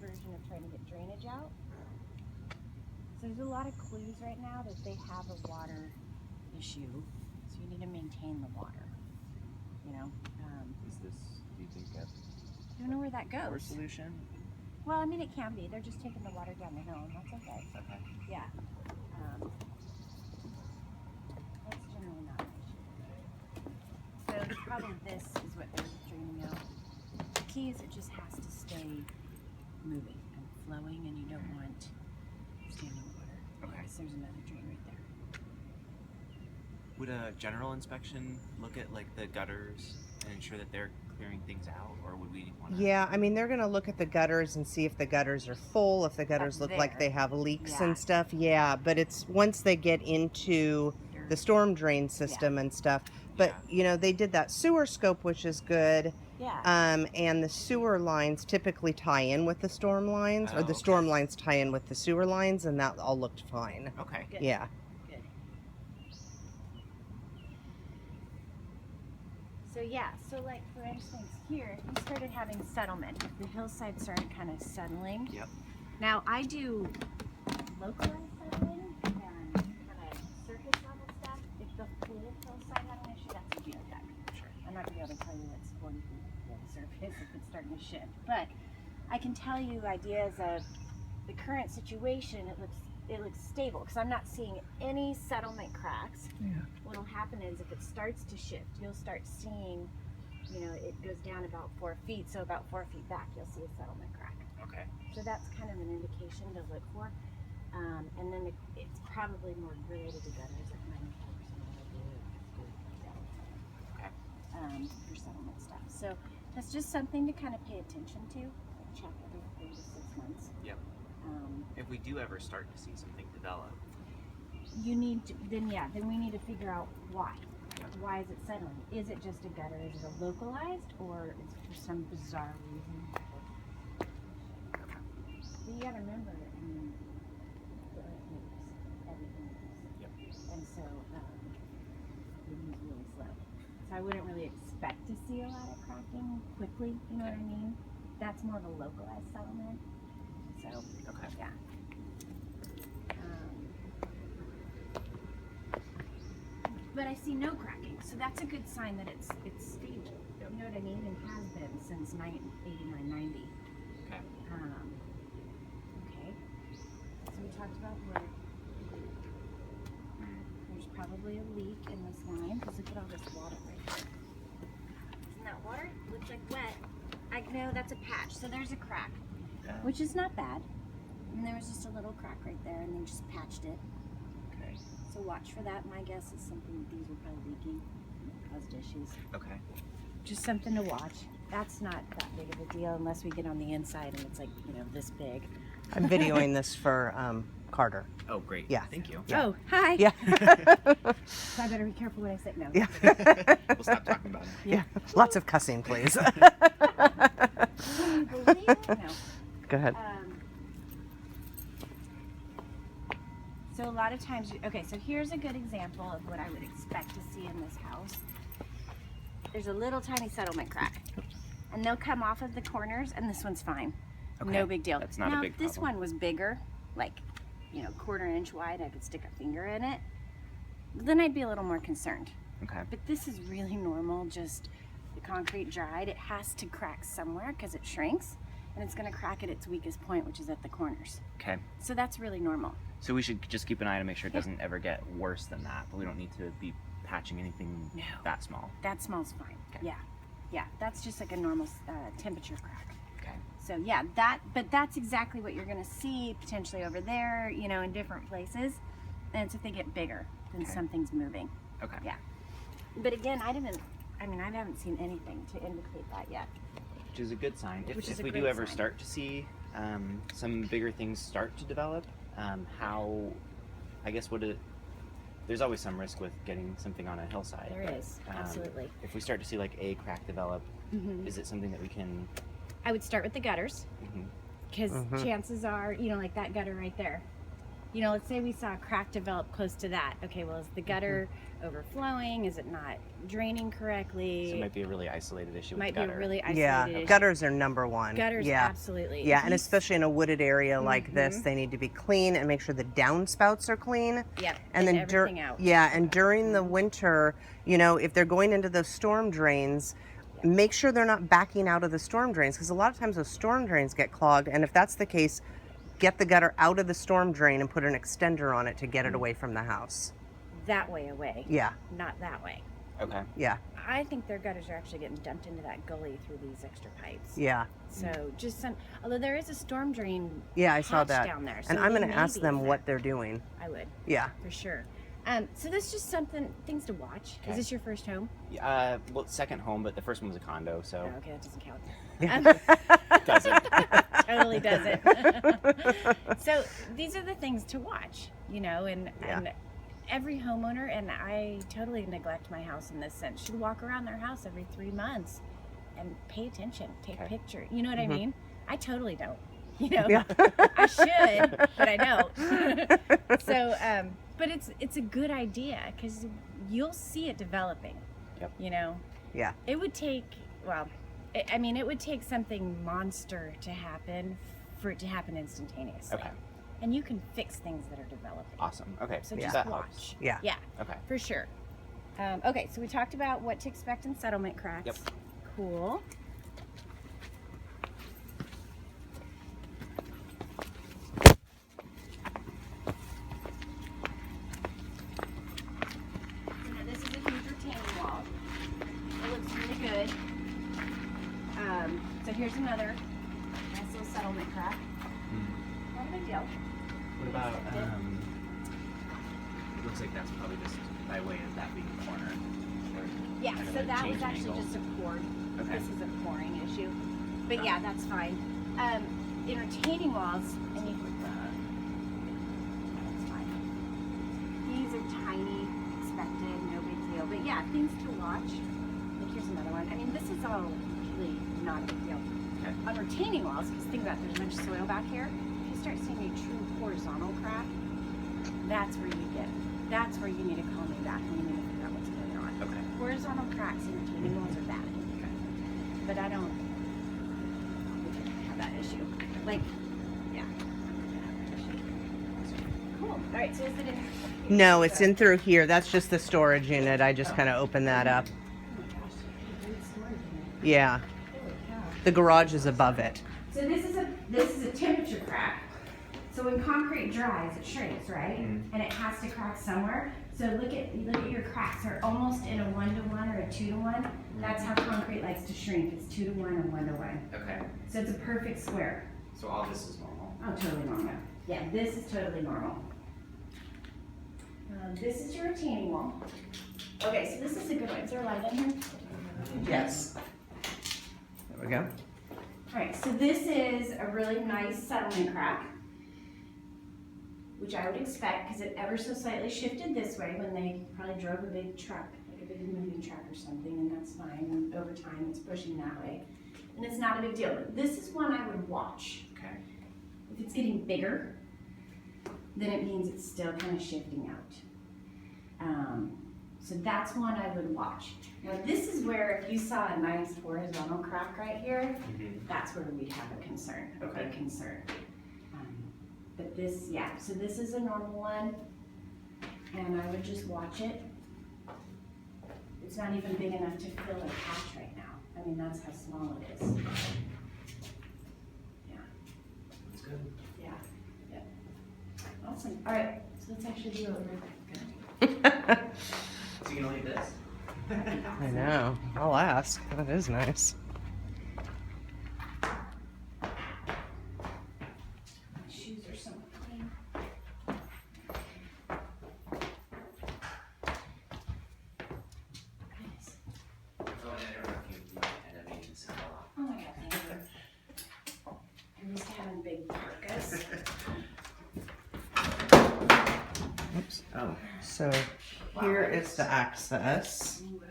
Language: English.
version of trying to get drainage out. So there's a lot of clues right now that they have a water issue. So you need to maintain the water. You know. Is this, do you think, I don't know where that our goes. solution? Well, I mean, it can be. They're just taking the water down the hill, and that's okay. Okay. Yeah. That's generally not an issue. So probably this is what they're draining out. The key is it just has to stay moving and flowing, and you don't want standing water. Okay. So there's another drain right there. Would a general inspection look at like the gutters and ensure that they're clearing things out, or would we want to? Yeah, I mean, they're going to look at the gutters and see if the gutters are full, if the gutters look like there. they have leaks Yeah. and stuff. Yeah, but it's once they get into the storm drain system and stuff. But, Yeah. you know, they did that sewer scope, which is good. Yeah. And the sewer lines typically tie in with the storm lines, or Oh, the okay. storm lines tie in with the sewer lines, and that all looked fine. Okay. Good. Yeah. Good. So yeah, so like for instance here, if you started having settlement, if the hillside started kind of settling. Yep. Now I do localized settling and kind of surface level stuff. If the full hillside had an issue, that's a geotech. Sure. I'm not gonna be able to tell you what's 40 feet below the surface if it's starting to shift, but I can tell you ideas of the current situation. It looks stable because I'm not seeing any settlement cracks. Yeah. What'll happen is if it starts to shift, you'll start seeing, you know, it goes down about 4 feet, so about 4 feet back, you'll see a settlement crack. Okay. So that's kind of an indication to look for. And then it's probably more related to gutters, like 95% of what I do is Okay. for settlement stuff. So that's just something to kind of pay attention to, check every 4 to 6 months. Yep. Um, If we do ever start to see something develop, you need to, then we need to figure out why. Why is it settling? Is it just a gutter? Is it a localized, or is it for some bizarre reason? But you gotta remember, I mean, the earth moves, everything moves. Yep. And so it moves really slow. So I wouldn't really expect to see a lot of cracking quickly, you know what I mean? That's more of a localized settlement. So, okay. yeah. But I see no cracking, so that's a good sign that it's stable. Yep. You know what I mean? And has been since 89, 90. Okay. Okay. So we talked about wood. There's probably a leak in this line because look at all this water right there. Isn't that water? Looks like wet. I know that's a patch. So there's a crack, which is not bad. And there was just a little crack right there, and they just patched it. Okay. So watch for that. My guess is something, these were probably leaking and it caused issues. Okay. Just something to watch. That's not that big of a deal unless we get on the inside and it's like, you know, this big. I'm videoing this for Carter. Oh, great. Yeah. Thank you. Yeah. Oh, hi. Yeah. So I better be careful what I say. No. Yeah. We'll stop talking about it. Yeah. Lots of cussing, please. Can you believe it? No. Go ahead. So a lot of times, okay, so here's a good example of what I would expect to see in this house. There's a little tiny settlement crack. And they'll come off of the corners, and this one's fine. Okay. No big deal. That's not now, a big if this problem. one was bigger, like, you know, 1/4 inch wide, I could stick a finger in it, then I'd be a little more concerned. Okay. But this is really normal, just the concrete dried. It has to crack somewhere because it shrinks, and it's gonna crack at its weakest point, which is at the corners. Okay. So that's really normal. So we should just keep an eye to make sure it doesn't ever get worse than that, but we don't need to be patching anything No. that small. That smells fine. Okay. Yeah, yeah, that's just like a normal temperature crack. Okay. So yeah, but that's exactly what you're gonna see potentially over there, you know, in different places. And it's if they get bigger, then Okay. something's moving. Okay. Yeah. But again, I haven't seen anything to indicate that yet. Which is a good sign. Which is If a we great do ever sign. start to see some bigger things start to develop, how, I guess, there's always some risk with getting something on a hillside. There but, is, absolutely. If we start to see like a crack develop, Mhm. is it something that we can? I would start with the gutters Mhm. because Mhm. chances are, you know, like that gutter right there, You know, let's say we saw a crack develop close to that. Okay, well, is the gutter overflowing? Is it not draining correctly? So it might be a really isolated issue with Might the be gutter. a really isolated Yeah, issue. gutters are number one. Gutters, yeah. absolutely. Yeah, If and you especially in a wooded area like this, they need to be clean and make sure the downspouts are clean. Yep, And then everything out. yeah, and during the winter, you know, if they're going into those storm drains, make sure they're not backing out of the storm drains, because a lot of times those storm drains get clogged, and if that's the case, get the gutter out of the storm drain and put an extender on it to get it away from the house. That way away. Yeah, Not that way. Okay. yeah, I think their gutters are actually getting dumped into that gully through these extra pipes. yeah. So just some, although there is a storm drain Yeah, I saw hatch that. down there. And so I'm they going to may ask be them in what there. they're doing. I would, Yeah. for sure. So this is just things to watch. Okay. Is this your first home? Well, second home, but the first one was a condo, so Oh, okay, that doesn't count. it doesn't. Totally doesn't. So these are the things to watch, you know, and every homeowner, and I totally neglect my house in this sense, should walk around their house every 3 months and pay attention, take pictures. You know what I mean? I totally don't. You know, Yeah. I should, but I don't. So, but it's a good idea because you'll see it developing. Yep. You know. Yeah. It would take, well, it would take something monster to happen for it to happen instantaneously. Okay. And you can fix things that are developing. Awesome. Okay. So Yeah. just That watch. helps. Yeah. Yeah, Okay. for sure. Okay, so we talked about what to expect in settlement cracks. Yep. Cool. So now this is a huge retaining wall. It looks really good. So here's another nice little settlement crack. Not a big deal. What about it looks like that's probably just by way of that being a corner. Or Yeah, kind of so a that change was in actually angle. just a cord. Okay. This is a pouring issue. But yeah, that's fine. In retaining walls, and you can, that's fine. These are tiny, expected, no big deal. But yeah, things to watch. Like here's another one. I mean, this is all really not a big deal. Okay. On retaining walls, because think about it, there's much soil back here. If you start seeing a true horizontal crack, that's where you need to call me back and you need to figure out what's going on. Okay. Horizontal cracks in retaining walls are bad. But I don't have that issue. Like, yeah. Cool. All right, so is it in? No, it's in through here. That's just the storage unit. I just kind of opened that up. Oh my gosh, great storage unit. Yeah. Holy cow. The garage is above it. So this is a temperature crack. So when concrete dries, it shrinks, right? And it has to crack somewhere. So look at your cracks are almost in a 1-to-1 or a 2-to-1. That's how concrete likes to shrink. It's 2-to-1 and 1-to-1. Okay. So it's a perfect square. So all this is normal. Oh, totally normal. Yeah, this is totally normal. This is your retaining wall. Okay, so this is a good one. Is there a light in here? Yes. There we go. All right, so this is a really nice settlement crack, which I would expect because it ever so slightly shifted this way when they probably drove a big truck, like a big moving truck or something, and that's fine. And over time, it's pushing that way. And it's not a big deal, but this is one I would watch. Okay. If it's getting bigger, then it means it's still kind of shifting out. So that's one I would watch. Now this is where if you saw a nice horizontal crack right here, that's where we'd have a concern, a big concern. But this, yeah, so this is a normal one, and I would just watch it. It's not even big enough to fill a patch right now. I mean, that's how small it is. Yeah. That's good. Yeah. Yep. Awesome. All right. So let's actually do what we're So you can leave this? I know. I'll ask. That is nice. My shoes are so clean. Goodness. Oh, and I don't know if you end up needing to sell off. Oh my God, thank you. I'm used to having big parkas. Oops. Oh. So here is the access. Ooh,